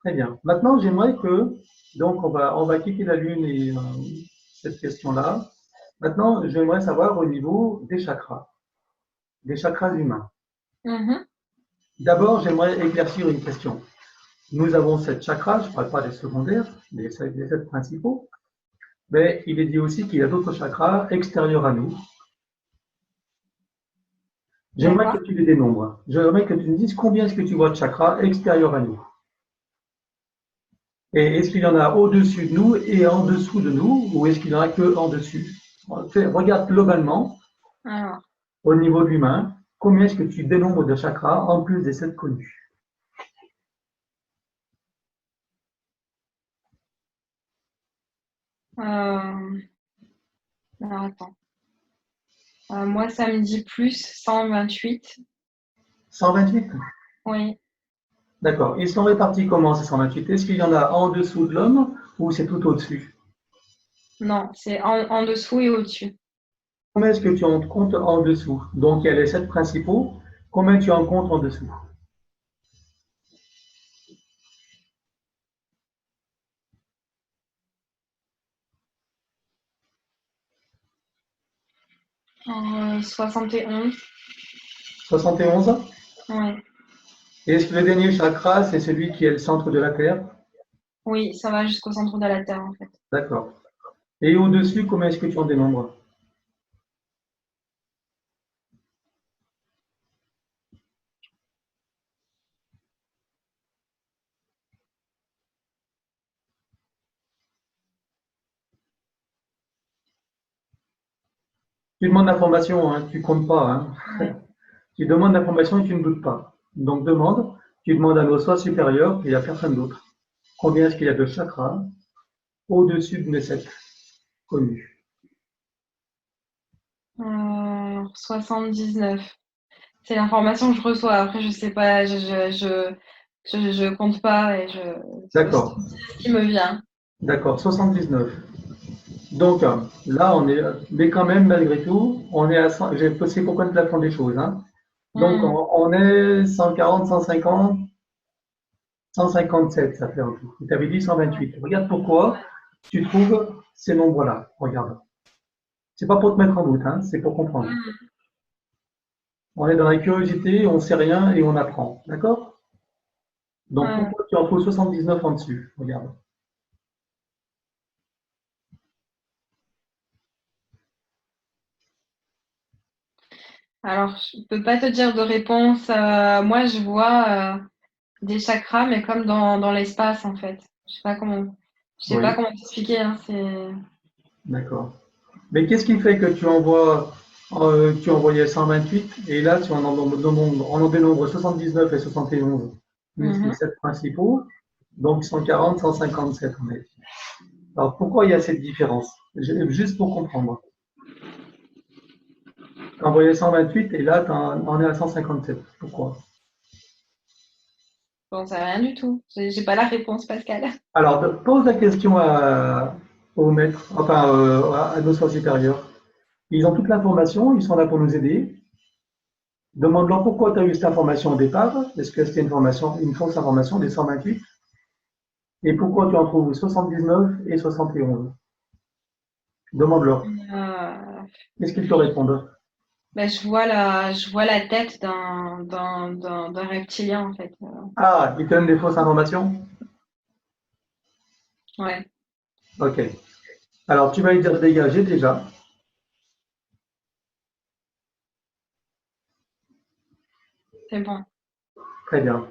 Très bien. Maintenant, j'aimerais que, donc, on va quitter la Lune et cette question-là. Maintenant, j'aimerais savoir au niveau des chakras humains. Mhm. D'abord, j'aimerais éclaircir une question. Nous avons 7 chakras, je ne parle pas des secondaires, des 7 principaux, mais il est dit aussi qu'il y a d'autres chakras extérieurs à nous. J'aimerais que D'accord. tu les dénombres. J'aimerais que tu me dises combien est-ce que tu vois de chakras extérieurs à nous. Et est-ce qu'il y en a au-dessus de nous et en dessous de nous, ou est-ce qu'il n'y en a que en dessus? Regarde globalement, Alors, au niveau de l'humain, combien est-ce que tu dénombres de chakras en plus des 7 connus? euh, alors, attends. Moi, ça me dit plus 128. 128. Oui. D'accord. Ils sont répartis comment ces 128? Est-ce qu'il y en a en dessous de l'homme ou c'est tout au-dessus? Non, c'est en dessous et au-dessus. Combien est-ce que tu en comptes en dessous? Donc il y a les 7 principaux. Combien tu en comptes en dessous? En 71. 71. Ouais. Et est-ce que le dernier chakra, c'est celui qui est le centre de la Terre? Oui, ça va jusqu'au centre de la Terre, en fait. D'accord. Et au-dessus, combien est-ce que tu en dénombres? Tu demandes l'information, hein, tu comptes pas. Hein. Ouais. Tu demandes l'information et tu ne doutes pas. Donc demande, tu demandes à nos soi supérieurs, il n'y a personne d'autre. Combien est-ce qu'il y a de chakras au-dessus de mes 7 connus? 79. C'est l'information que je reçois. Après, je sais pas, je compte pas et je D'accord, dis ce qui me vient. d'accord, 79. Donc là, on est, mais quand même, malgré tout, on est à 100, c'est pourquoi nous plafonds des choses. Hein. Donc Hmm. on est 140, 150, 157, ça fait en tout. Tu avais dit 128. Regarde pourquoi tu trouves ces nombres-là. Regarde. C'est pas pour te mettre en doute, hein, c'est pour comprendre. On est dans la curiosité, on sait rien et on apprend. D'accord? Donc Ouais. pourquoi tu en trouves 79 en dessus? Regarde. Alors, je peux pas te dire de réponse. Moi, je vois des chakras, mais comme dans l'espace, en fait. Je sais pas Oui, comment t'expliquer, hein, c'est... d'accord. Mais qu'est-ce qui fait que tu envoyais 128 et là tu en dénombres 79 et 71, plus les Mhm. 7 principaux, donc 140, 157 on est. Alors pourquoi il y a cette différence? Juste pour comprendre. Tu as envoyé 128 et là tu en es à 157. Pourquoi? Bon, c'est rien du tout. J'ai pas la réponse, Pascal. Alors pose la question au maître, enfin à nos soins supérieurs. Ils ont toute l'information, ils sont là pour nous aider. Demande-leur pourquoi tu as eu cette information au départ. Est-ce que c'était une fausse information des 128? Et pourquoi tu en trouves 79 et 71? Demande-leur. Euh, Qu'est-ce qu'ils te répondent? ben, je vois la tête d'un reptilien, en fait. Ah, ils te donnent des fausses informations? Ouais, Ok. Alors, tu vas lui dire dégager déjà. c'est bon. Très bien.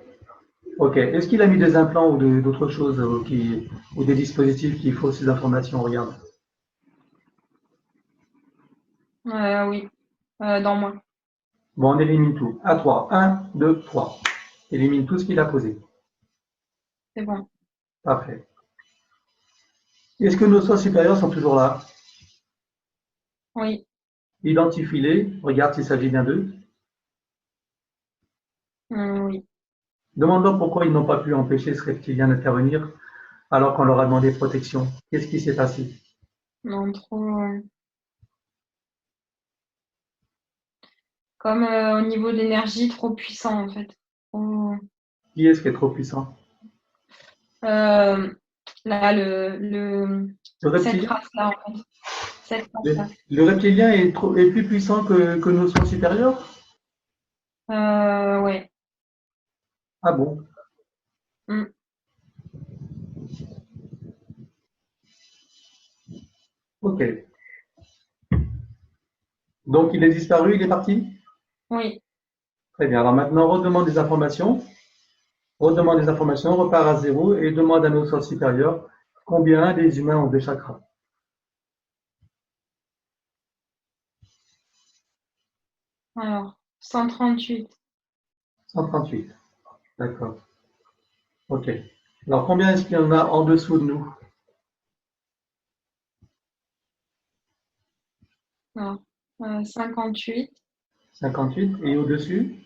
Ok. Est-ce qu'il a mis des implants ou d'autres choses ou des dispositifs qui faussent ces informations? Regarde. Oui, dans moi. Bon, on élimine tout. À 3. 1, 2, 3. Élimine tout ce qu'il a posé. C'est bon. Parfait. Est-ce que nos soins supérieurs sont toujours là? Oui. Identifie-les. Regarde s'il s'agit bien d'eux. Oui. Demande-leur pourquoi ils n'ont pas pu empêcher ce reptilien d'intervenir alors qu'on leur a demandé protection. Qu'est-ce qui s'est passé? Non, trop. Comme au niveau d'énergie, trop puissant, en fait. Trop- Qui est-ce qui est trop puissant? Euh, là, Le cette reptilien, race-là, en fait. Cette le, race-là. le reptilien est plus puissant que nos sens supérieurs? Ouais. Ah bon? Mm. Ok. Donc il est disparu, il est parti? Oui. Très bien. Alors maintenant, redemande des informations, repart à zéro et demande à nos sens supérieurs combien les humains ont des chakras. Alors, 138. 138. D'accord. Ok. Alors combien est-ce qu'il y en a en dessous de nous? Alors, 58. 58. Et au-dessus?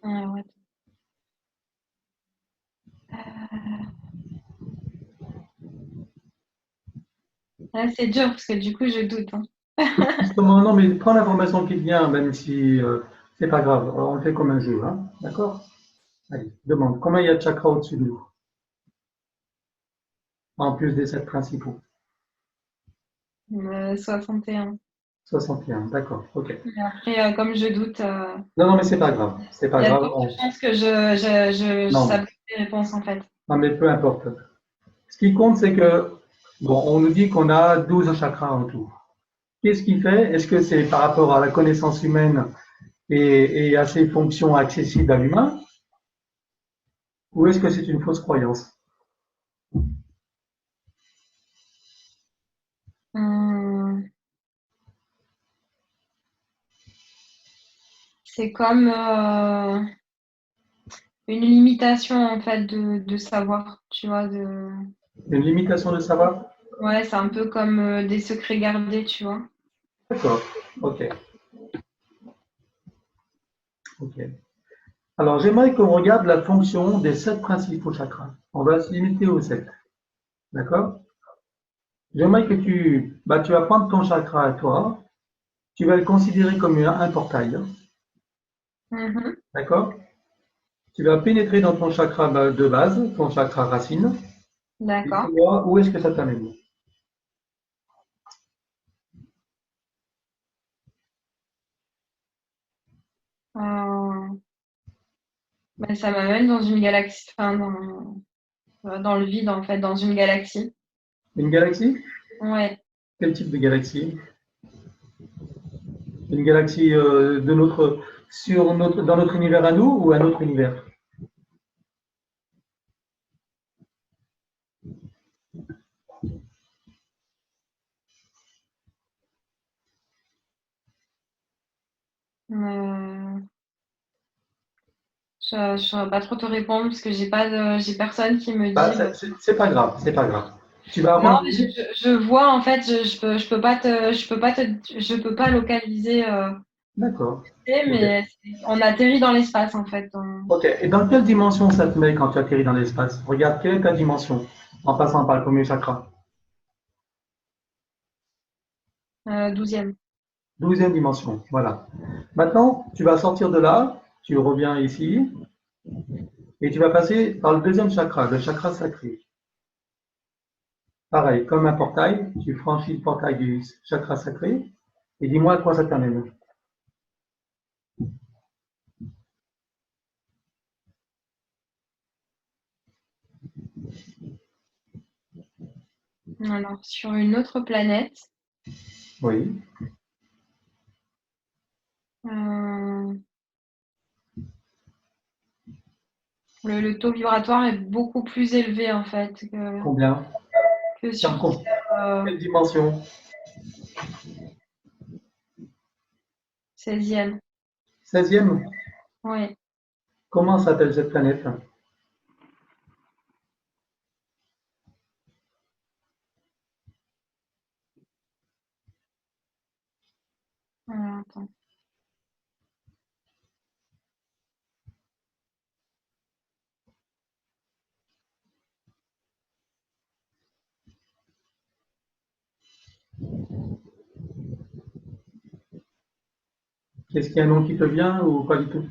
Alors, attends. Là, c'est dur parce que du coup, je doute, hein. Justement, non, mais prends l'information qui vient, même si c'est pas grave. On le fait comme un jeu, hein. D'accord? Allez, demande. Combien il y a de chakras au-dessus de nous? En plus des 7 principaux. 61. 61. D'accord. Ok. Et après, comme je doute, Non, non, mais c'est pas grave. C'est pas il y a de grave. fortes chances que je Non, sabote les réponses, en fait. non, mais peu importe. Ce qui compte, c'est que, bon, on nous dit qu'on a 12 chakras en tout. Qu'est-ce qui fait? Est-ce que c'est par rapport à la connaissance humaine et à ses fonctions accessibles à l'humain? Ou est-ce que c'est une fausse croyance? Hum, c'est comme une limitation, en fait, de savoir, tu vois. Une limitation de savoir? Ouais, c'est un peu comme des secrets gardés, tu vois. D'accord. Ok. Ok. Alors, j'aimerais qu'on regarde la fonction des 7 principaux chakras. On va se limiter aux 7. D'accord? J'aimerais que tu vas prendre ton chakra à toi, tu vas le considérer comme un portail. Mhm. D'accord? Tu vas pénétrer dans ton chakra de base, ton chakra racine, et tu D'accord. vois où est-ce que ça t'amène. Euh, ben, ça m'amène dans une galaxie, enfin, dans le vide, en fait, dans une galaxie. Une galaxie? Ouais. Quel type de galaxie? Une galaxie dans notre univers à nous ou un autre univers? Euh, je ne saurais pas trop te répondre parce que j'ai personne qui me Bah, dit. c'est pas grave, c'est pas grave. Tu vas Non, mais remonter. je vois en fait, je peux pas je peux pas localiser. D'accord. Ok. Mais on atterrit dans l'espace en fait. Ok. Et dans quelle dimension ça te met quand tu atterris dans l'espace? Regarde, quelle est ta dimension en passant par le premier chakra? 12e. 12e dimension. Voilà. Maintenant, tu vas sortir de là, tu reviens ici, et tu vas passer par le deuxième chakra, le chakra sacré. Pareil, comme un portail, tu franchis le portail du chakra sacré, et dis-moi à quoi ça t'amène. Alors sur une autre planète, Oui. euh, le taux vibratoire est beaucoup plus élevé en fait Combien? que C'est en sur com- Terre. Quelle dimension? 16e. 16e? Oui. Comment s'appelle cette planète? Attends. Est-ce qu'il y a un nom qui te vient ou pas du tout?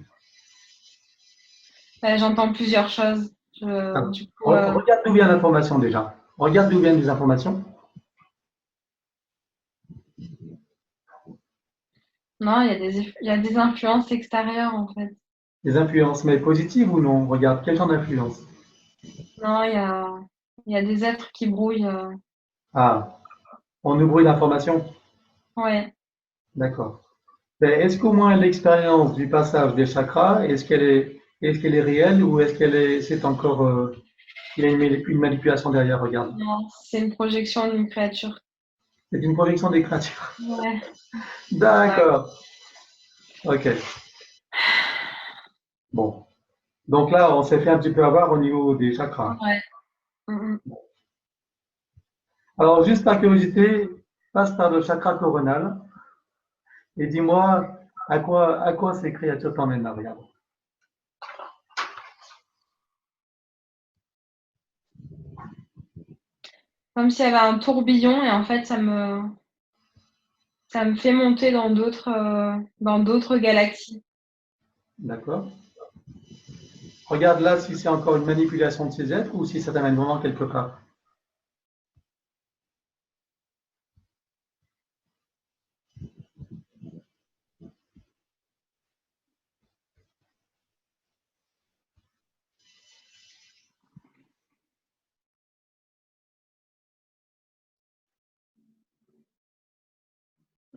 J'entends plusieurs choses. Ah, Du coup, regarde d'où vient l'information déjà. Regarde d'où viennent les informations. non, il y a des influences extérieures en fait. Les influences, mais positives ou non? Regarde, quel genre d'influence? Non, il y a des êtres qui brouillent. Ah, on nous brûle l'information. Ouais. D'accord. Ben, est-ce qu'au moins l'expérience du passage des chakras, est-ce qu'elle est réelle ou est-ce qu'elle est, c'est encore, il y a une manipulation derrière, regarde. Non, c'est une projection d'une créature. C'est une projection des créatures. Ouais. Ouais. D'accord. Ok. Bon. Donc là, on s'est fait un petit peu avoir au niveau des chakras. Ouais. Mm, mm. Alors, juste par curiosité, passe par le chakra coronal et dis-moi à quoi ces créatures t'emmènent là, regarde. Comme s'il y avait un tourbillon et en fait, ça me fait monter dans d'autres galaxies. D'accord. Regarde là si c'est encore une manipulation de ces êtres ou si ça t'amène vraiment quelque part.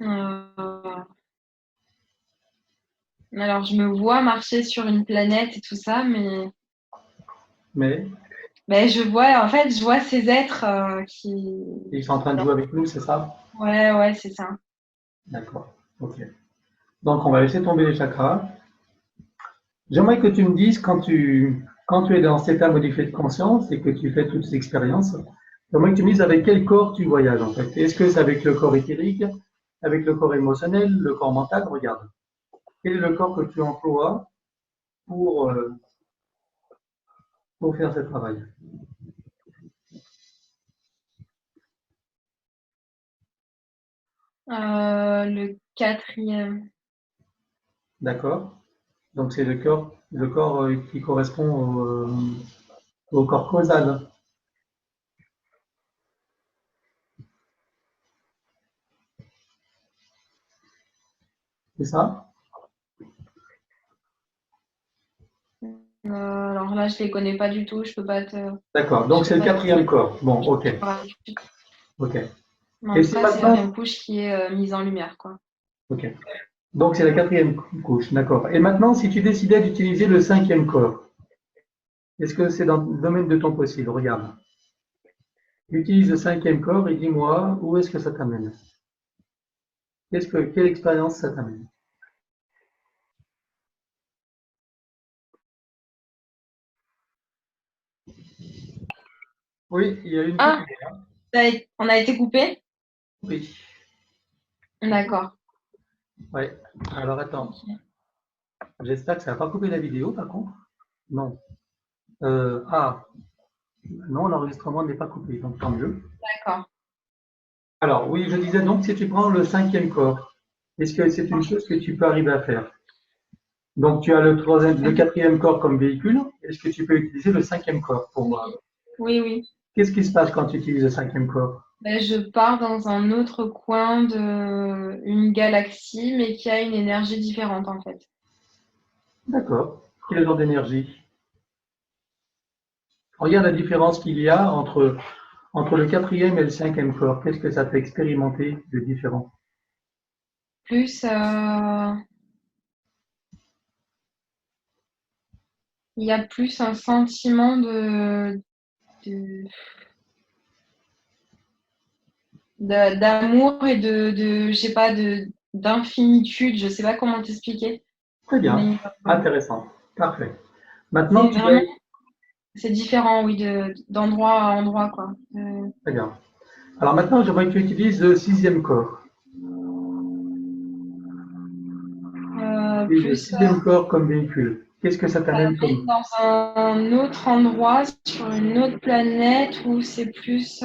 Euh, alors, je me vois marcher sur une planète et tout ça, mais Mais en fait, je vois ces êtres ils sont en train de jouer avec nous, c'est ça? Ouais, ouais, c'est ça. D'accord. Ok. Donc on va laisser tomber les chakras. J'aimerais que tu me dises quand tu es dans cet état modifié de conscience et que tu fais toutes ces expériences, j'aimerais que tu me dises avec quel corps tu voyages en fait. Est-ce que c'est avec le corps éthérique, avec le corps émotionnel, le corps mental? Regarde. Quel est le corps que tu emploies pour, euh, pour faire ce travail? Le quatrième. D'accord? Donc c'est le corps qui correspond au corps causal. C'est ça? Alors là, je les connais pas du tout. Je peux pas te. D'accord. Je Donc c'est peux le pas te dire. quatrième corps. Bon, ok. Ok. Mais en Et tout si cas, c'est la maintenant, même couche qui est mise en lumière, quoi. ok. Donc c'est la quatrième couche, d'accord. Et maintenant, si tu décidais d'utiliser le cinquième corps, est-ce que c'est dans le domaine de ton possible? Regarde. Utilise le cinquième corps et dis-moi où est-ce que ça t'amène? Quelle expérience ça t'amène? Oui, il y a une Ah, coupée. on a été coupé? Oui. D'accord. Ouais. Alors attends. J'espère que ça n'a pas coupé la vidéo, par contre. Non. Ah, non, l'enregistrement n'est pas coupé, donc tant mieux. D'accord. Alors oui, je disais donc, si tu prends le cinquième corps, est-ce que c'est une chose que tu peux arriver à faire? Donc tu as le quatrième corps comme véhicule. Est-ce que tu peux utiliser le cinquième corps pour Oui, voir? oui, oui. Qu'est-ce qui se passe quand tu utilises le cinquième corps? Je pars dans un autre coin de une galaxie, mais qui a une énergie différente, en fait. D'accord. Quel genre d'énergie? Regarde la différence qu'il y a entre le quatrième et le cinquième corps. Qu'est-ce que ça fait expérimenter de différent? Plus, il y a plus un sentiment de- d'amour et je sais pas, d'infinitude. Je sais pas comment t'expliquer, Très bien. mais Intéressant. Parfait. Maintenant, c'est tu vas... vraiment, c'est différent, oui, d'endroit à endroit, quoi. Très bien. Alors maintenant, j'aimerais que tu utilises le sixième corps. Utilise le Plus sixième corps comme véhicule. Qu'est-ce que ça t'amène comme... dans un autre endroit, sur une autre planète où c'est plus,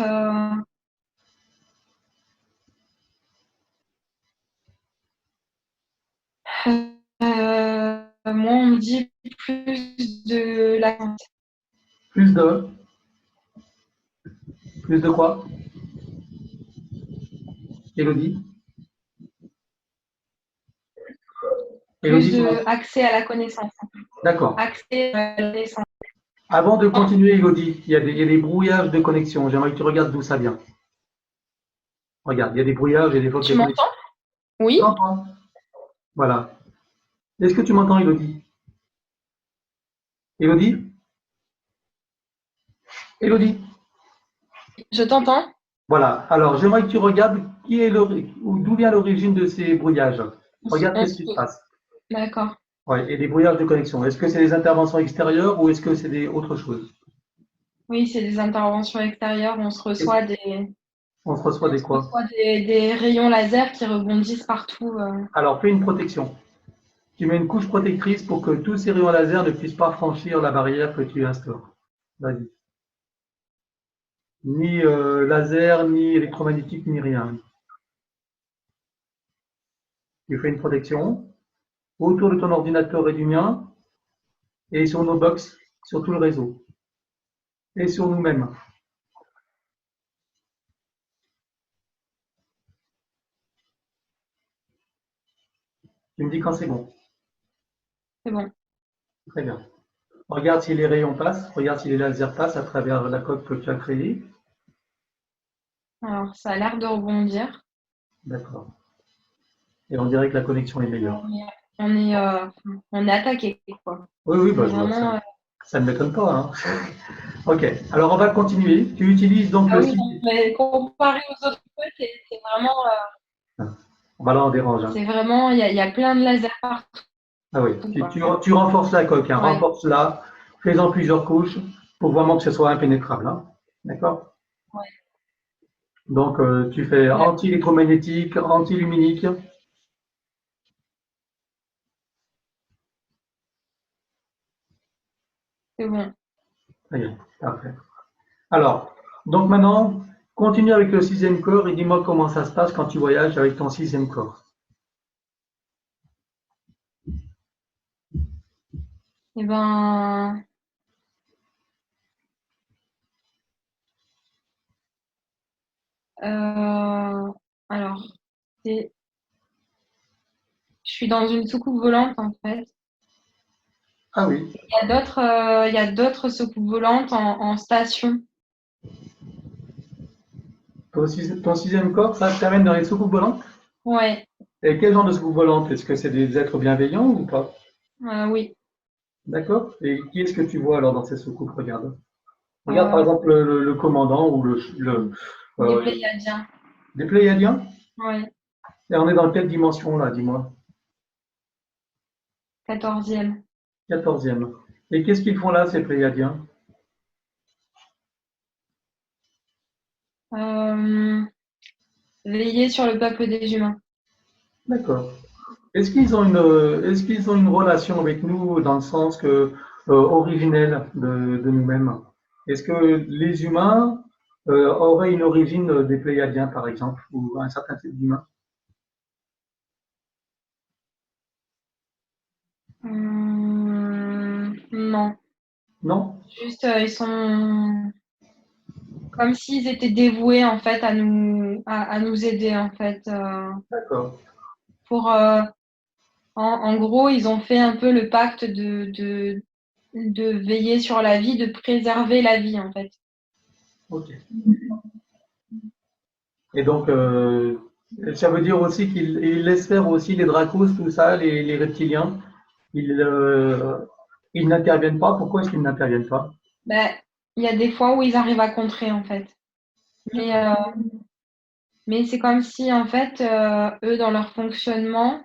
Moi, on me dit plus de la Plus de, plus de quoi? Élodie? plus Élodie, tu de m'entends? accès à la connaissance. D'accord. Accès à la connaissance. Avant de continuer, Élodie, il y a des brouillages de connexion. J'aimerais que tu regardes d'où ça vient. Regarde, il y a des brouillages et des fois que Tu les connexions. m'entends? Oui, J'entends. Voilà. Est-ce que tu m'entends, Élodie? Élodie? Élodie? je t'entends. Voilà. Alors, j'aimerais que tu regardes qui est ou d'où vient l'origine de ces brouillages. Regarde On qu'est-ce se qui se pose. passe. D'accord. Ouais, et des brouillages de connexion. Est-ce que c'est des interventions extérieures ou est-ce que c'est des autres choses? Oui, c'est des interventions extérieures. On se reçoit On des se quoi? reçoit des rayons laser qui rebondissent partout. Alors, fais une protection. Tu mets une couche protectrice pour que tous ces rayons laser ne puissent pas franchir la barrière que tu instaures. Vas-y. Ni laser, ni électromagnétique, ni rien. Tu fais une protection autour de ton ordinateur et du mien, et sur nos box, sur tout le réseau, et sur nous-mêmes. Tu me dis quand c'est bon. C'est bon. Très bien. Regarde si les rayons passent, regarde si les lasers passent à travers la coque que tu as créée. Alors, ça a l'air de rebondir. D'accord. Et on dirait que la connexion est meilleure. On est, on est, euh, on est attaqué, quoi. Oui, oui, On bah, est je vois vraiment. ça ne m'étonne pas, hein. Ok, alors on va continuer. Tu utilises donc Ah le oui, site. non, mais comparé aux autres fois, c'est vraiment, Bah là, on dérange, hein. il y a plein de lasers partout, Ah oui, quoi. tu renforces la coque, hein. Ouais, Renforce-la, fais-en plusieurs couches pour vraiment que ce soit impénétrable, hein. D'accord? ouais, Donc, tu fais d'accord, anti-électromagnétique, anti-luminique. c'est bon. Très bien, parfait. Alors, donc maintenant, continue avec le sixième corps et dis-moi comment ça se passe quand tu voyages avec ton sixième corps. Eh ben, alors, c'est, je suis dans une soucoupe volante en fait. Ah oui, Il y a d'autres soucoupes volantes en station. ton sixième corps, ça te t'amène dans les soucoupes volantes? Ouais, Et quel genre de soucoupe volante? Est-ce que c'est des êtres bienveillants ou pas? oui. D'accord? Et qui est-ce que tu vois alors dans ces soucoupes? Regarde. Regarde par Euh, exemple le commandant ou des euh, Pléiadiens. des Pléiadiens. Ouais, Et on est dans quelle dimension là, dis-moi? 14e. 14e. Et qu'est-ce qu'ils font là, ces Pléiadiens? Euh, Veiller sur le peuple des humains. D'accord. Est-ce qu'ils ont une relation avec nous dans le sens que, originelle de nous-mêmes? Est-ce que les humains auraient une origine des Pléiadiens, par exemple, ou un certain type d'humain? Non, Non? juste ils sont comme s'ils étaient dévoués en fait à nous aider en fait. D'accord. Pour en gros, ils ont fait un peu le pacte de veiller sur la vie, de préserver la vie en fait. Ok. Et donc, ça veut dire aussi qu'ils laissent faire aussi les Dracos, tout ça, les reptiliens. Ils, euh, ils n'interviennent pas. Pourquoi est-ce qu'ils n'interviennent pas? Ben, il y a des fois où ils arrivent à contrer en fait. Mais, D'accord. mais c'est comme si en fait, eux dans leur fonctionnement,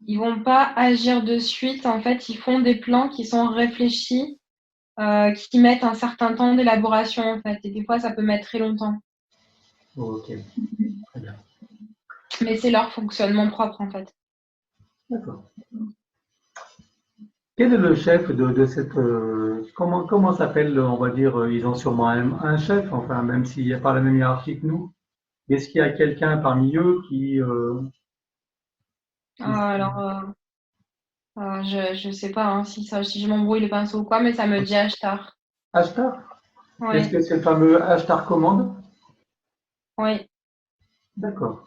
ils vont pas agir de suite. En fait, ils font des plans qui sont réfléchis, qui mettent un certain temps d'élaboration en fait. Et des fois, ça peut mettre très longtemps. Ok, très bien. Mais c'est leur fonctionnement propre en fait. D'accord. Quel est le chef de cette... comment s'appelle, on va dire, ils ont sûrement un chef, enfin, même s'il n'y a pas la même hiérarchie que nous. Est-ce qu'il y a quelqu'un parmi eux qui... Alors, Je sais pas hein, si je m'embrouille les pinceaux ou quoi, mais ça me dit Ashtar. Ashtar? Est-ce Ouais, que c'est le fameux Ashtar commande? oui. D'accord.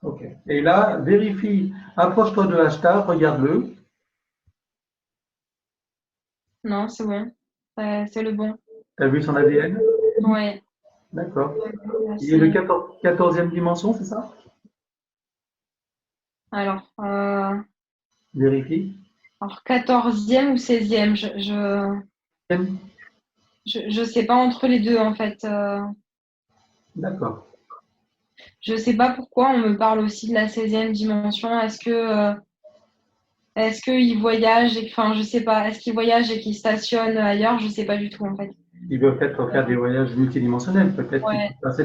Ok. Et là, vérifie, approche-toi de Ashtar, regarde-le. Non, c'est bon. C'est le bon. Tu as vu son ADN? Ouais. D'accord. Là, Il est de c'est... 14e dimension, c'est ça? Alors, Vérifie. 14e ou 16e, je sais pas entre les deux en fait. D'accord. Je sais pas pourquoi on me parle aussi de la 16e dimension. Est-ce qu'il voyage et enfin je sais pas. Est-ce qu'il voyage et qu'il stationne ailleurs? Je sais pas du tout en fait. Il veut peut-être faire des voyages multidimensionnels. Peut-être qu'il Ouais. peut passer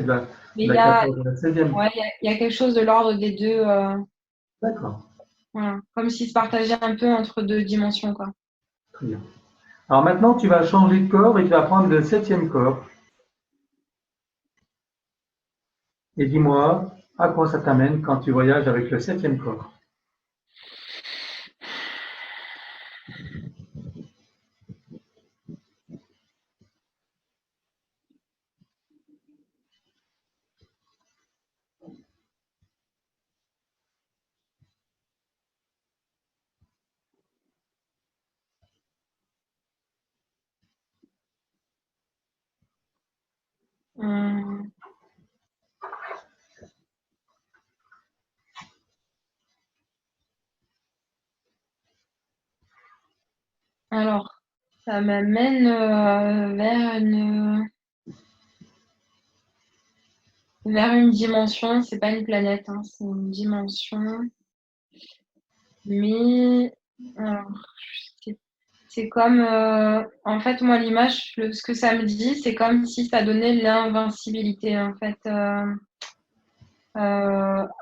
Mais de la 14 à la 16e. ouais, il y a quelque chose de l'ordre des deux. D'accord. Voilà. Comme s'ils se partageaient un peu entre deux dimensions quoi. Très bien. Alors maintenant, tu vas changer de corps et tu vas prendre le 7e corps. Et dis-moi, à quoi ça t'amène quand tu voyages avec le 7e corps? Hum, Alors, ça m'amène vers une dimension. C'est pas une planète, hein, c'est une dimension. Mais alors, c'est c'est comme, en fait, moi, l'image, ce que ça me dit, c'est comme si ça donnait l'invincibilité, en fait.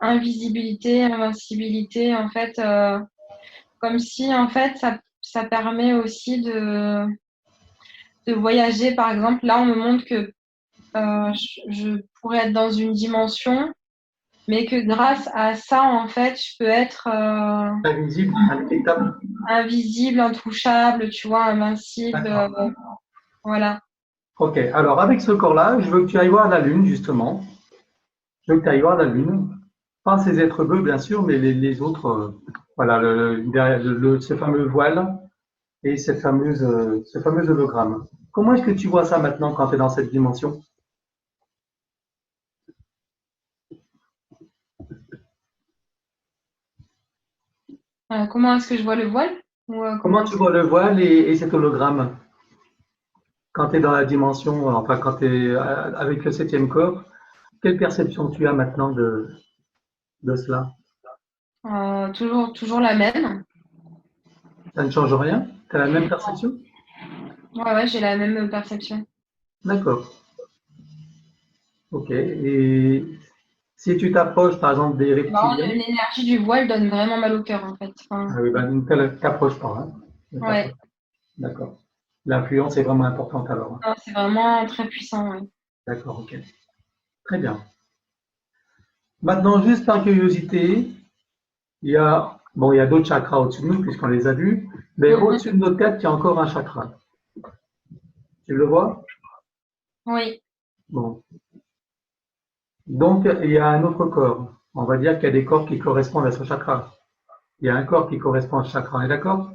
Invisibilité, invincibilité, en fait, comme si, en fait, ça permet aussi de voyager. Par exemple, là, on me montre que je pourrais être dans une dimension, mais que grâce à ça, en fait, je peux être Invisible, indétectable. invisible, intouchable, tu vois, invincible. D'accord. Voilà. Ok. Alors avec ce corps-là, je veux que tu ailles voir la Lune, justement. Je veux que tu ailles voir la Lune. Pas ces êtres bleus, bien sûr, mais les autres. Voilà, derrière ce fameux voile et ce fameux hologramme. Comment est-ce que tu vois ça maintenant quand tu es dans cette dimension? Comment est-ce que je vois le voile? Ou Comment comment tu est-ce vois le voile et cet hologramme quand tu es dans la dimension, enfin quand tu es avec le 7e corps? Quelle perception tu as maintenant de cela? toujours la même. Ça ne change rien? Tu as la même perception? Ouais, ouais, j'ai la même perception. D'accord. Ok. Et si tu t'approches, par exemple, des Bah, reptiliens, l'énergie du voile donne vraiment mal au cœur, en fait. Enfin, ah oui, ben, ne t'approche pas. Hein. Ne t'approche ouais, pas. D'accord. L'influence est vraiment importante alors. Hein. non, c'est vraiment très puissant. Ouais. D'accord, ok. Très bien. Maintenant, juste par curiosité, il y a d'autres chakras au-dessus de nous, puisqu'on les a vus, mais Mhm. au-dessus de notre tête, il y a encore un chakra. Tu le vois? Oui. Bon. Donc, il y a un autre corps. On va dire qu'il y a des corps qui correspondent à ce chakra. Il y a un corps qui correspond à ce chakra. On est d'accord?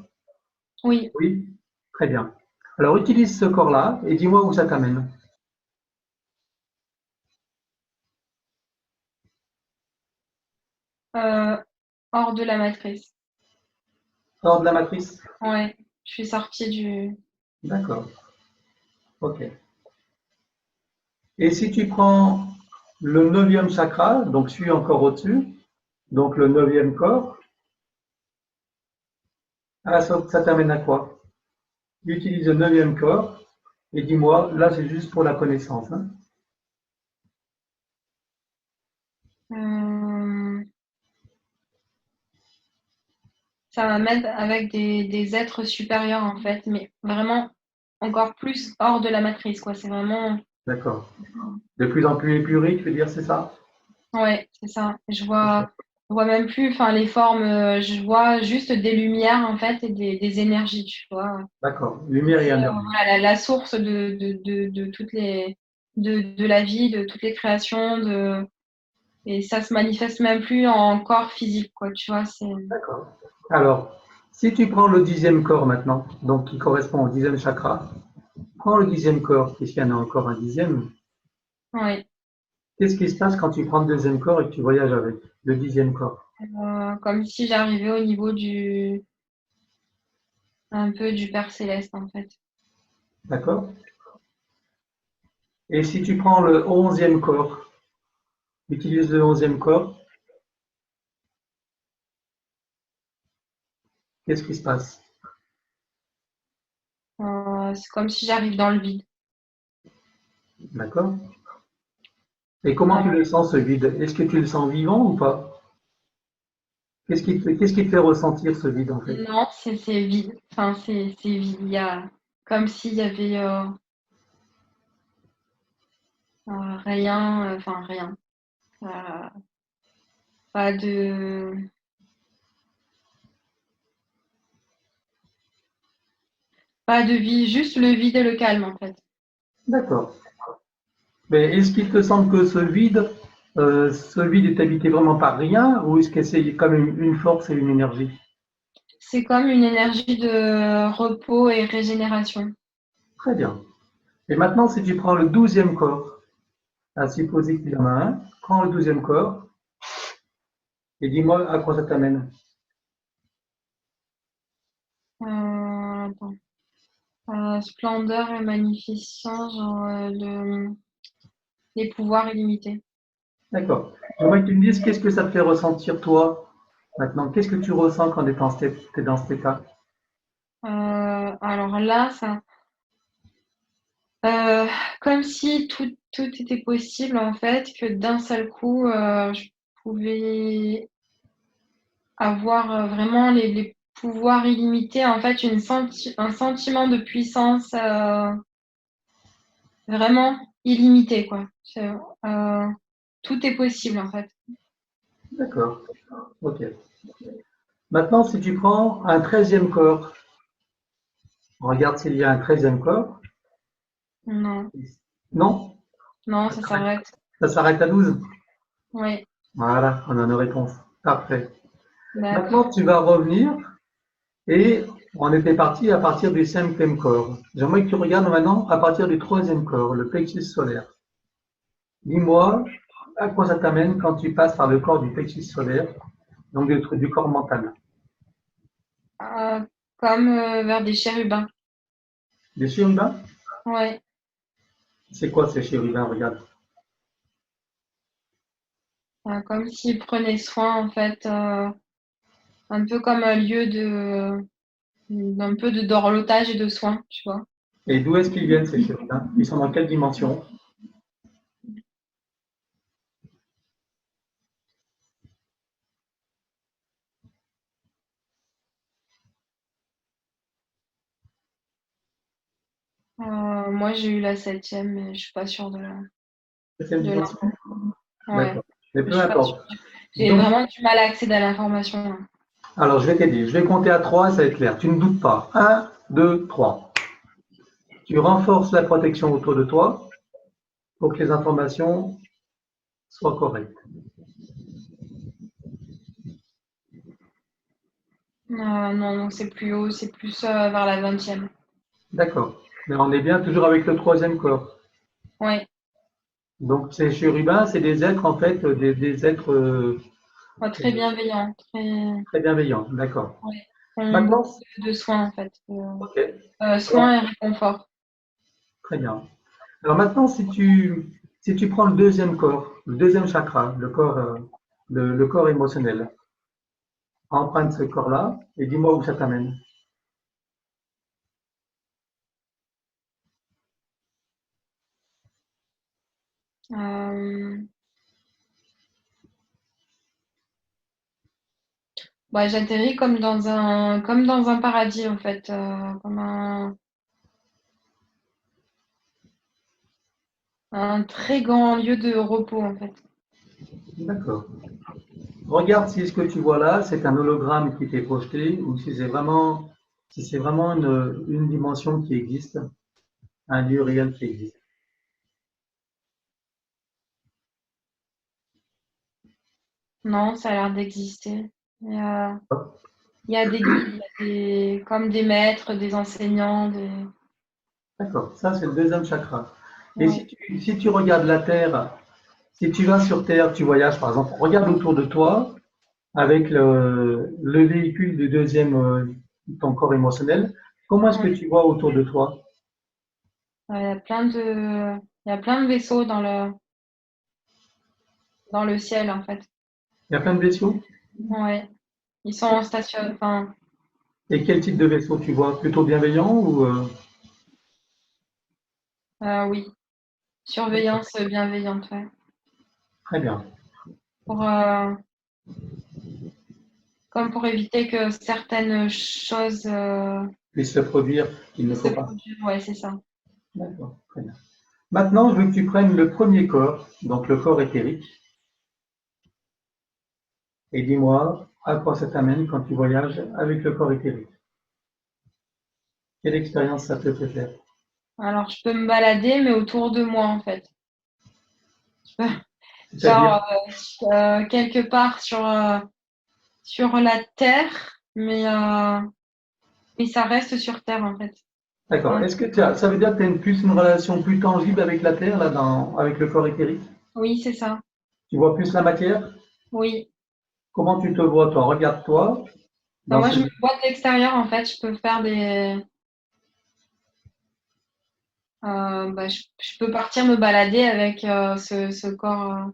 Oui. Oui? Très bien. Alors, utilise ce corps-là et dis-moi où ça t'amène. Euh, Hors de la matrice. Hors de la matrice? Ouais. Je suis sortie du. D'accord. Ok. Et si tu prends le 9e chakra, donc celui encore au-dessus, donc le 9e corps, ah, ça t'amène à quoi? Utilise le 9e corps et dis-moi, là c'est juste pour la connaissance. Hein. euh, Ça m'amène avec des êtres supérieurs, en fait, mais vraiment encore plus hors de la matrice, quoi. C'est vraiment. D'accord. De plus en plus épuré, tu veux dire, c'est ça? Ouais, c'est ça. Je Ok. vois. Je vois même plus, enfin, les formes, je vois juste des lumières, en fait, et des énergies, tu vois. D'accord. Lumière et énergie. Voilà, la source de toutes les, de la vie, de toutes les créations, et ça se manifeste même plus en corps physique, quoi, tu vois, c'est, D'accord. Alors, si tu prends le 10e corps maintenant, donc qui correspond au 10e chakra, prends le 10e corps, puisqu'il y en a encore un 10e. ouais, Qu'est-ce qui se passe quand tu prends le 2e corps et que tu voyages avec le 10e corps? comme si j'arrivais au niveau un peu du Père Céleste, en fait. D'accord? Et si tu prends le 11e corps, utilise le 11e corps, qu'est-ce qui se passe? C'est comme si j'arrive dans le vide. D'accord? Et comment tu le sens ce vide? Est-ce que tu le sens vivant ou pas? Qu'est-ce qui te fait ressentir ce vide en fait? Non, c'est vide. Enfin, c'est vide. Il y a comme s'il y avait rien, enfin rien. Euh, pas de pas de vie, juste le vide et le calme en fait. D'accord. Mais est-ce qu'il te semble que ce vide est habité vraiment par rien ou est-ce que c'est comme une force et une énergie? C'est comme une énergie de repos et régénération. Très bien. Et maintenant, si tu prends le 12e corps, à supposer qu'il y en a un, prends le 12e corps et dis-moi à quoi ça t'amène. Attends. Splendeur et magnificence, genre les pouvoirs illimités. D'accord. J'aimerais que tu me dises qu'est-ce que ça te fait ressentir toi maintenant. Qu'est-ce que tu ressens quand tu es dans cet état? Alors là, ça, euh, comme si tout était possible en fait, que d'un seul coup, je pouvais avoir vraiment les pouvoirs illimités, en fait, un sentiment de puissance vraiment illimité, quoi. Tout est possible, en fait. D'accord. Ok. Maintenant, si tu prends un 13e corps, regarde s'il y a un 13e corps. Non, Non? non, ça s'arrête. Ça s'arrête à 12. Oui, Voilà, on a nos réponses. Parfait. d'accord. Maintenant, tu vas revenir et on était parti à partir du 5e corps. J'aimerais que tu regardes maintenant à partir du 3e corps, le plexus solaire. Dis-moi à quoi ça t'amène quand tu passes par le corps du plexus solaire, donc du corps mental. Euh, Comme vers des chérubins. Des chérubins? Ouais. C'est quoi ces chérubins? Regarde. Comme s'ils prenaient soin, en fait, un peu comme un lieu d'un peu de dorlotage et de soins, tu vois. Et d'où est-ce qu'ils viennent ces chérubins? Ils sont dans quelle dimension? Moi, j'ai eu la 7e, mais je suis pas sûre Septième de dimension? ouais, D'accord. Mais je peu suis pas sûre. importe. J'ai Donc, vraiment du mal à accéder à l'information, là. alors je vais t'aider. Je vais compter à 3, ça va être clair. Tu ne doutes pas. Un, 2, 3. Tu renforces la protection autour de toi pour que les informations soient correctes. Non, donc c'est plus haut, c'est plus vers la 20e. D'accord. Mais on est bien toujours avec le 3e corps. Ouais, Donc ces chérubins, c'est des êtres en fait, des êtres très bienveillant, très, très bienveillants. D'accord. ouais. Ont Maintenant, beaucoup de soins, en fait. ok. Soins Alors, et réconfort. très bien. Alors maintenant, si tu prends le 2e corps, le 2e chakra, le corps émotionnel, emprunte ce corps-là et dis-moi où ça t'amène. Euh, Ouais, j'atterris comme dans un paradis, en fait, comme un très grand lieu de repos, en fait. D'accord. regarde si ce que tu vois là, c'est un hologramme qui t'est projeté ou si c'est vraiment une dimension qui existe, un lieu réel qui existe. Non, ça a l'air d'exister. Il y a des guides, comme des maîtres, des enseignants, D'accord, ça c'est le deuxième chakra. Et ouais. si tu regardes la Terre, si tu vas sur Terre, tu voyages par exemple, regarde autour de toi avec le véhicule du deuxième, ton corps émotionnel, comment est-ce que Ouais. tu vois autour de toi? Il y a plein de vaisseaux dans le ciel, en fait. Il y a plein de vaisseaux? Ouais. Ils sont en station, enfin, Et quel type de vaisseau tu vois? Plutôt bienveillant ou oui. D'accord, Surveillance bienveillante, ouais. très bien. Pour, comme pour éviter que certaines choses Puisse se produire qu'il ne puissent se faut pas. produire. Ouais, c'est ça. D'accord, très bien. Maintenant, je veux que tu prennes le premier corps, donc le corps éthérique, et dis-moi à quoi ça t'amène quand tu voyages avec le corps éthérique. Quelle expérience ça te fait faire? Alors, je peux me balader, mais autour de moi, en fait. C'est-à-dire, Genre, quelque part sur la Terre, mais ça reste sur Terre, en fait. d'accord. Enfin, Est-ce que ça veut dire que tu as plus une relation plus tangible avec la Terre, là, avec le corps éthérique? oui, c'est ça. Tu vois plus la matière? Oui. Comment tu te vois, toi? Regarde-toi Enfin, dans moi, ce. je me vois de l'extérieur, en fait. Je peux faire je peux partir me balader avec ce corps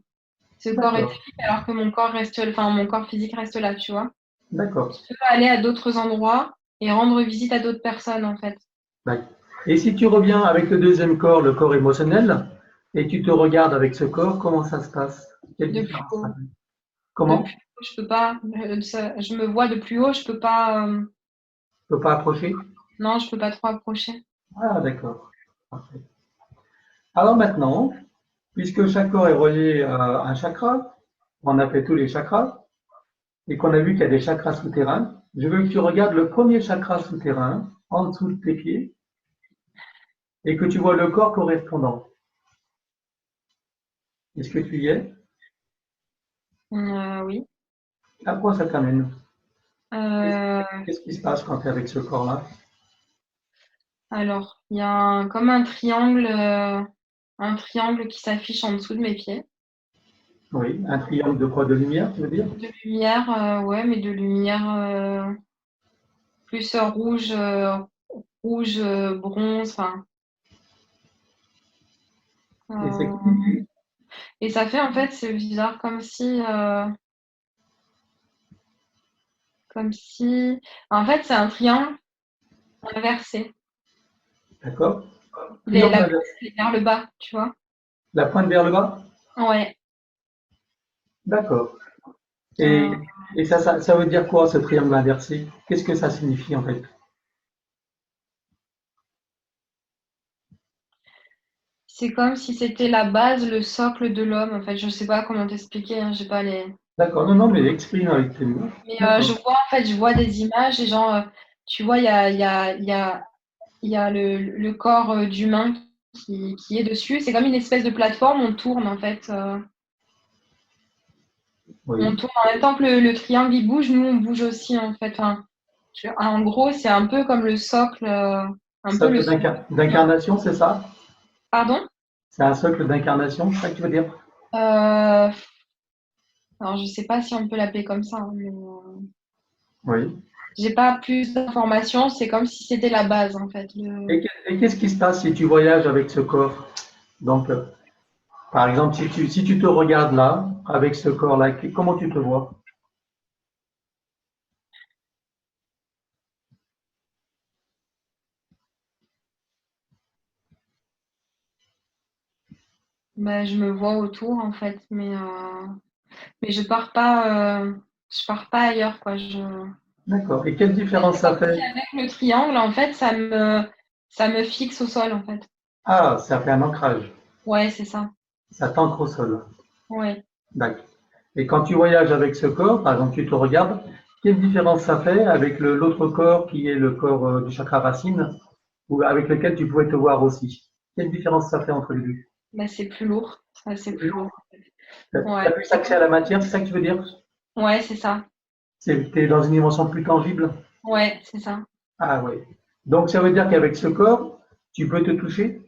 D'accord, éthérique, alors que mon corps physique reste là, tu vois. d'accord. Je peux aller à d'autres endroits et rendre visite à d'autres personnes, en fait. D'accord. Et si tu reviens avec le deuxième corps, le corps émotionnel, et tu te regardes avec ce corps, comment ça se passe? Quelle De plus différence ça haut. fait? De Comment? plus haut, je peux pas. Je me vois de plus haut, je peux pas. Tu peux pas approcher? Non, je peux pas trop approcher. Ah, d'accord. Parfait. Alors maintenant, puisque chaque corps est relié à un chakra, on a fait tous les chakras, et qu'on a vu qu'il y a des chakras souterrains, je veux que tu regardes le premier chakra souterrain, en dessous de tes pieds, et que tu vois le corps correspondant. Est-ce que tu y es? Oui. À quoi ça t'amène? Qu'est-ce Euh, qu'est-ce qui se passe quand tu es avec ce corps-là? alors, il y a comme un triangle qui s'affiche en dessous de mes pieds. Oui, un triangle de quoi? De lumière, tu veux dire? De lumière, ouais, mais de lumière plus rouge, bronze, enfin. Et c'est euh, et ça fait en fait, c'est bizarre, comme si, en fait, c'est un triangle inversé. d'accord? Triangle La pointe inversé. est vers le bas, tu vois. La pointe vers le bas? Ouais. D'accord. Et, Euh, et ça veut dire quoi, ce triangle inversé? Qu'est-ce que ça signifie en fait? c'est comme si c'était la base, le socle de l'homme. En fait, je sais pas comment t'expliquer, hein, j'ai pas les. D'accord, non, non, mais exprime avec tes mots. Mais D'accord. je vois des images et genre, tu vois, il y a le corps d'humain qui est dessus. C'est comme une espèce de plateforme, on tourne en fait. On Oui. tourne en même temps que le triangle il bouge, nous on bouge aussi en fait. Enfin, en gros, c'est un peu comme le socle, un peu le Socle socle. d'incarnation, c'est ça? Pardon? C'est un socle d'incarnation, c'est ça que tu veux dire? Euh, alors je sais pas si on peut l'appeler comme ça, hein, mais Oui. j'ai pas plus d'informations. C'est comme si c'était la base en fait. Et qu'est-ce qui se passe si tu voyages avec ce corps? Donc, par exemple, si tu te regardes là, avec ce corps-là, comment tu te vois? Ben, je me vois autour en fait, mais je pars pas ailleurs quoi. D'accord. Et quelle C'est différence ça comme si fait? avec le triangle en fait, ça me fixe au sol en fait. Ah, ça fait un ancrage. Ouais, c'est ça. Ça t'ancre au sol. Ouais. D'accord. Et quand tu voyages avec ce corps, par exemple, tu te regardes, quelle différence ça fait avec l'autre corps qui est le corps du chakra racine, ou avec lequel tu pouvais te voir aussi? Quelle différence ça fait entre les deux? Bah, c'est plus lourd. Ça, c'est plus lourd. Tu Ouais. as plus accès à la matière, c'est ça que tu veux dire? Ouais, c'est ça. Tu es dans une dimension plus tangible? Ouais, c'est ça. Ah oui. Donc ça veut dire qu'avec ce corps, tu peux te toucher?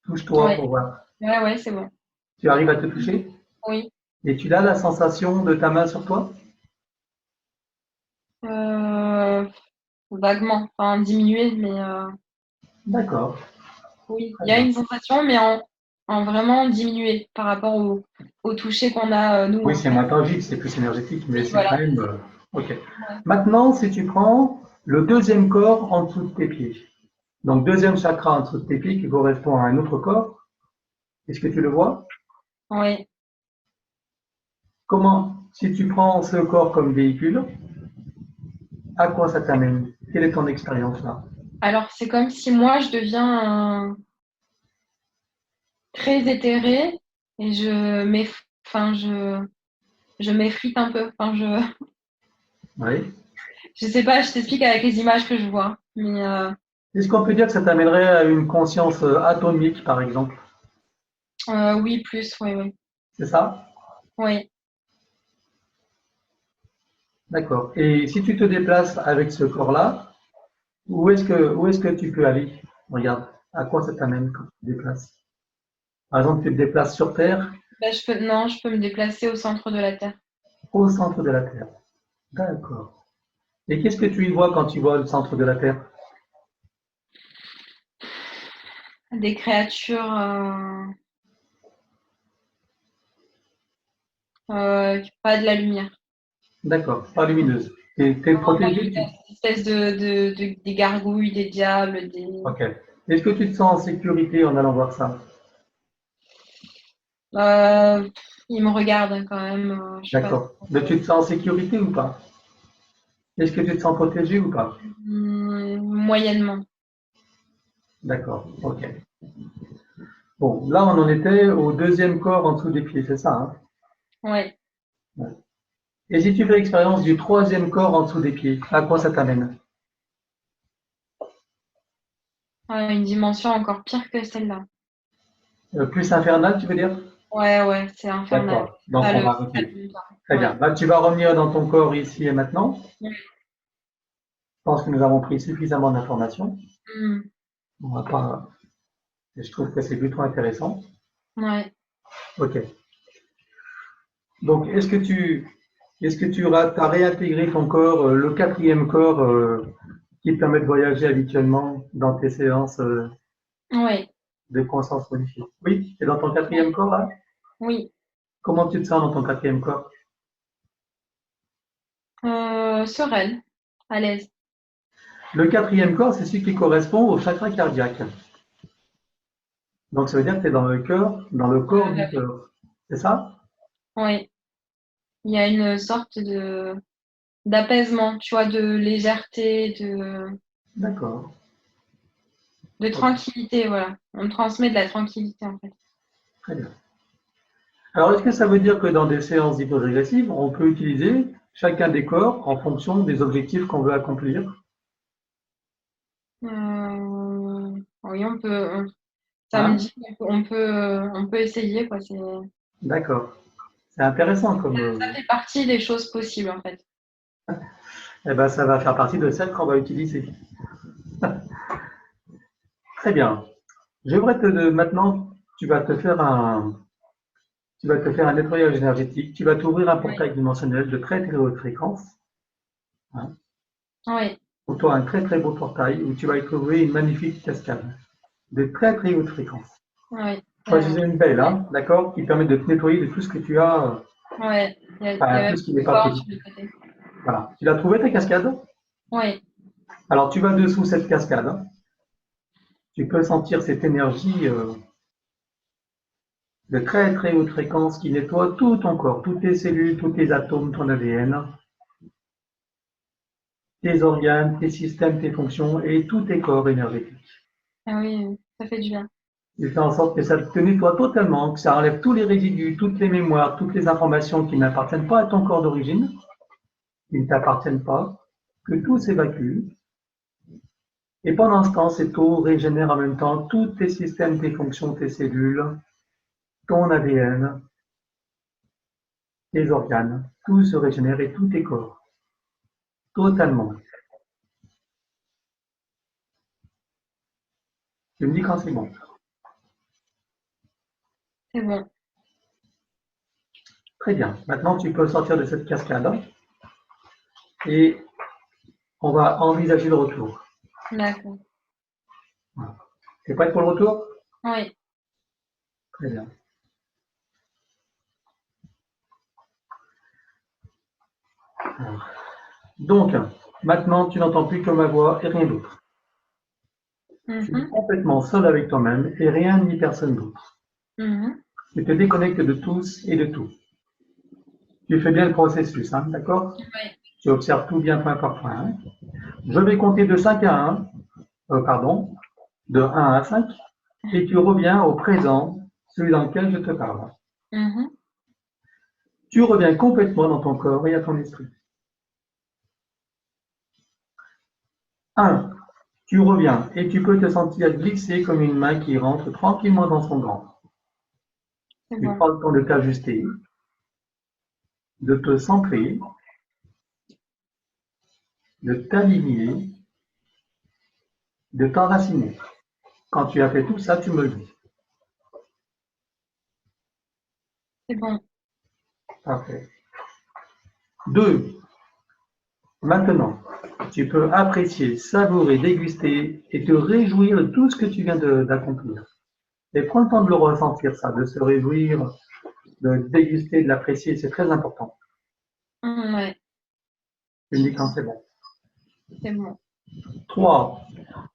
Touche-toi Ouais. pour voir. Ouais, ouais, c'est bon. Tu arrives à te toucher? Oui. Et tu as la sensation de ta main sur toi? Euh, vaguement. Enfin, diminué, mais D'accord, oui. très Il y a bien. une sensation, mais en vraiment diminué par rapport au toucher qu'on a, nous, Oui, en c'est fait. moins tangible, c'est plus énergétique, mais Oui, c'est voilà. quand même. Ok. Ouais. Maintenant, si tu prends le deuxième corps en dessous de tes pieds, donc deuxième chakra en dessous de tes pieds qui correspond à un autre corps, est-ce que tu le vois? Ouais. Comment, si tu prends ce corps comme véhicule, à quoi ça t'amène? Quelle est ton expérience là? Alors, c'est comme si moi, je deviens très éthérée et enfin, je m'effrite un peu. Enfin, Oui. je sais pas, je t'explique avec les images que je vois. Mais Est-ce qu'on peut dire que ça t'amènerait à une conscience atomique, par exemple? oui, plus, oui, oui. C'est ça? Oui. D'accord. Et si tu te déplaces avec ce corps-là, où est-ce que tu peux aller? Regarde, à quoi ça t'amène quand tu te déplaces? Par exemple, tu te déplaces sur Terre, Bah, non, je peux me déplacer au centre de la Terre. au centre de la Terre. D'accord. Et qu'est-ce que tu y vois quand tu vois le centre de la Terre? Des créatures pas de la lumière. D'accord, pas lumineuse. T'es Non, pas protégé, lumière. Des espèces des gargouilles, des diables, des. Ok. Est-ce que tu te sens en sécurité en allant voir ça? Euh, ils me regardent quand même. Je suis pas. D'accord. Mais tu te sens en sécurité ou pas? Est-ce que tu te sens protégé ou pas? Moyennement. D'accord, ok. Bon, là, on en était au deuxième corps en dessous des pieds, c'est ça, hein? Ouais. Ouais. Et si tu fais l'expérience du troisième corps en dessous des pieds, à quoi ça t'amène? Ouais, une dimension encore pire que celle-là. Plus infernal, tu veux dire? Ouais, ouais, c'est infernal. D'accord. Donc, Ça on le va ça reculer. le monte. Très bien. Ouais. Là, tu vas revenir dans ton corps ici et maintenant. Ouais. Je pense que nous avons pris suffisamment d'informations. Hmm. On va pas. Je trouve que c'est plutôt intéressant. Ouais. Ok. Donc, est-ce que tu as réintégré ton corps, le quatrième corps qui te permet de voyager habituellement dans tes séances Ouais. de conscience modifiée? Oui, c'est dans ton quatrième Ouais. corps là? Oui. Comment tu te sens dans ton quatrième corps? Sereine. À l'aise. Le quatrième corps, c'est celui qui correspond au chakra cardiaque. Donc, ça veut dire que tu es dans le cœur, dans le corps du cœur. C'est ça? Ouais. Il y a une sorte de d'apaisement, tu vois, de légèreté, D'accord. de Ok, tranquillité, voilà. On me transmet de la tranquillité, en fait. très bien. Alors, est-ce que ça veut dire que dans des séances d'hypnose régressive, on peut utiliser chacun des corps en fonction des objectifs qu'on veut accomplir? Oui, ça me Hein? dit qu'on peut essayer, quoi. D'accord. C'est intéressant comme. Ça fait partie des choses possibles, en fait. Eh ben, ça va faire partie de celles qu'on va utiliser. Très bien. J'aimerais maintenant, tu vas te faire un nettoyage énergétique. Tu vas t'ouvrir un Oui. portail dimensionnel de très très haute fréquence. Hein. Oui. Pour toi, un très très beau portail où tu vas y trouver une magnifique cascade de très très haute fréquence. Oui. Choisis une belle, hein, d'accord, qui permet de te nettoyer de tout ce que tu as, Ouais. Il y enfin, avait tout ce qui n'est plus pas fort sur positif. le côté. Voilà. Tu l'as trouvé ta cascade? Oui. Alors, tu vas dessous cette cascade. Hein. Tu peux sentir cette énergie de très très haute fréquence qui nettoie tout ton corps, toutes tes cellules, tous tes atomes, ton ADN, tes organes, tes systèmes, tes fonctions et tous tes corps énergétiques. Ah oui, ça fait du bien. Tu fais en sorte que ça te nettoie totalement, que ça enlève tous les résidus, toutes les mémoires, toutes les informations qui n'appartiennent pas à ton corps d'origine, qui ne t'appartiennent pas, que tout s'évacue. Et pendant ce temps, cette eau régénère en même temps tous tes systèmes, tes fonctions, tes cellules, ton ADN, tes organes. Tout se régénère et tout tes corps. Totalement. Tu me dis quand c'est bon. C'est bon. Très bien. Maintenant, tu peux sortir de cette cascade et on va envisager le retour. D'accord. Tu es prête pour le retour? Oui. Très bien. Alors, donc, maintenant, tu n'entends plus que ma voix et rien d'autre. Tu es complètement seul avec toi-même et rien ni personne d'autre. Tu te déconnectes de tous et de tout. Tu fais bien le processus, hein, d'accord? Oui. Tu observes tout bien point par point. Hein. Je vais compter de 5 à 1, de 1 à 5, et tu reviens au présent, celui dans lequel je te parle. Tu reviens complètement dans ton corps et à ton esprit. 1. Tu reviens et tu peux te sentir glisser comme une main qui rentre tranquillement dans son gant. Tu prends le temps de t'ajuster, de te centrer, de t'aligner, de t'enraciner. Quand tu as fait tout ça, tu me le dis. C'est bon. Parfait. 2. Maintenant, tu peux apprécier, savourer, déguster et te réjouir de tout ce que tu viens d'accomplir. Et prends le temps de le ressentir, ça, de se réjouir, de déguster, de l'apprécier, c'est très important. Ouais. Tu me dis quand c'est bon. C'est bon. 3.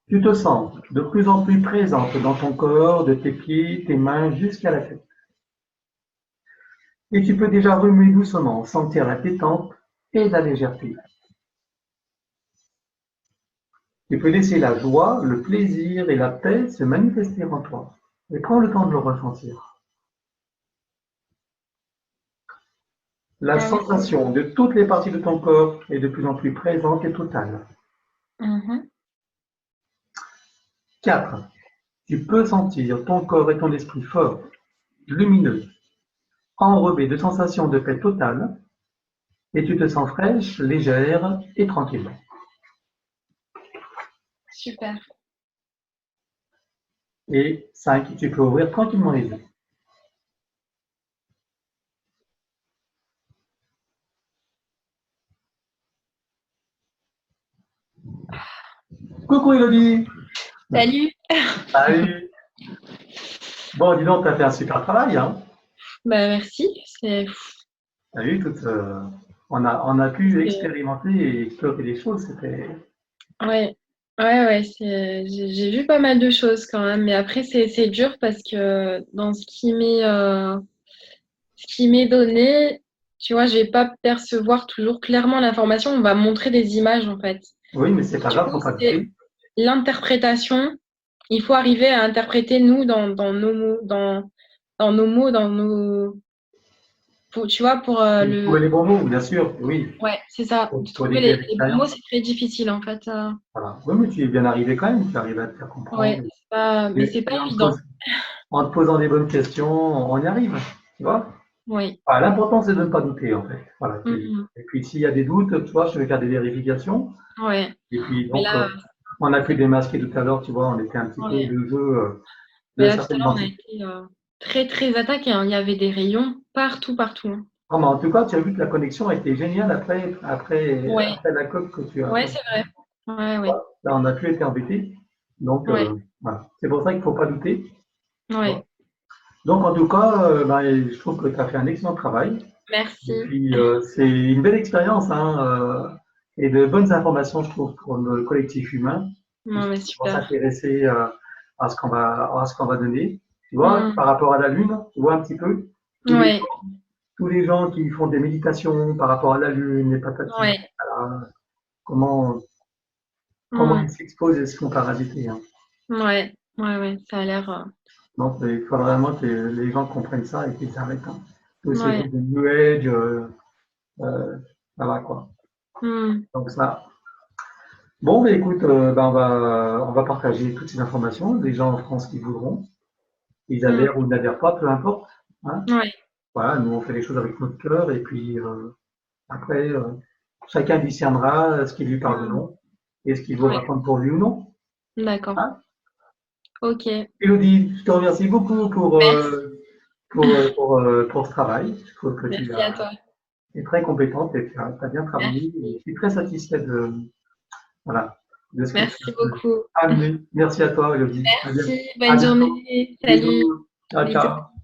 Tu te sens de plus en plus présente dans ton corps, de tes pieds, tes mains jusqu'à la tête. Et tu peux déjà remuer doucement, sentir la détente et la légèreté. Tu peux laisser la joie, le plaisir et la paix se manifester en toi. Et prends le temps de le ressentir. La sensation de toutes les parties de ton corps est de plus en plus présente et totale. 4. Tu peux sentir ton corps et ton esprit forts, lumineux, enrobés de sensations de paix totale, et tu te sens fraîche, légère et tranquille. Super. Et 5. Tu peux ouvrir tranquillement les yeux. Coucou Elodie. Salut. Salut. Bon, dis donc, tu as fait un super travail. Hein. Bah, merci. C'est Tu as vu, on a pu expérimenter et explorer des choses. C'était. ouais. Ouais, j'ai vu pas mal de choses quand même, mais après c'est dur parce que dans ce qui m'est donné, tu vois, je vais pas percevoir toujours clairement l'information, on va me montrer des images en fait. Oui, mais c'est pas Du grave, coup, faut pas c'est douter. l'interprétation. Il faut arriver à interpréter nous dans nos mots, dans nos mots, tu vois, pour Faut trouver les bons mots, bien sûr, oui. ouais, c'est ça. Faut De trouver décrire les bons mots, l'expérience. c'est très difficile en fait. Voilà. Oui, mais tu es bien arrivé quand même, tu arrives à te faire comprendre. Ouais, mais c'est pas Et évident. en te posant des bonnes questions, on y arrive. Tu vois? Oui. Voilà, l'important, c'est de ne pas douter, en fait. Voilà. Mhm. Et puis, s'il y a des doutes, tu vois, je vais faire des vérifications. Ouais. Et puis, Mais donc, là, on a pu démasquer tout à l'heure, tu vois, on était un petit peu ouais. le jeu Mais de là, tout à certaines l'heure, on a entités. été très, très attaqués, hein. Il y avait des rayons partout, partout, hein. Ah, mais en tout cas, tu as vu que la connexion a été géniale Ouais. après la COP que tu as. Ouais, c'est vrai. Ouais, ouais. Là, on n'a plus été embêtés. Donc, Ouais. voilà. C'est pour ça qu'il ne faut pas douter. Ouais. Donc, en tout cas, je trouve que tu as fait un excellent travail. Merci. Et puis, c'est une belle expérience hein, et de bonnes informations, je trouve, pour le collectif humain. Non, mais On va super. s'intéresser à ce qu'on va donner. Tu vois, Mm. par rapport à la Lune, tu vois un petit peu Ouais. tous les gens qui font des méditations par rapport à la Lune, les patatis, Ouais. voilà, comment Mm. ils s'exposent et se font parasiter. Hein. Ouais. Ouais, ouais. Ça a l'air Donc, il faut vraiment que les gens comprennent ça et qu'ils arrêtent. Hein. Tous ces Ouais. trucs de New Age, voilà quoi. Hmm. Donc ça. Bon, mais écoute, on va partager toutes ces informations. Les gens en France qui voudront, ils Hmm. adhèrent ou n'adhèrent pas, peu importe. Hein. Ouais. Voilà, nous on fait les choses avec notre cœur et puis après, chacun discernera ce qui lui parle ou Hmm. non et ce qu'il vaut Ouais. apprendre pour lui ou non. D'accord. Hein. Ok. Élodie, je te remercie beaucoup Merci. pour ce travail. Je trouve que tu Merci à toi. es très compétente et tu as bien travaillé. Et je Merci. suis très satisfait voilà, de ce que tu Merci as beaucoup. amené. Merci à toi, Élodie. Merci. À Bonne bientôt. journée. Salut. Bisous. Ciao, Bisous. ciao.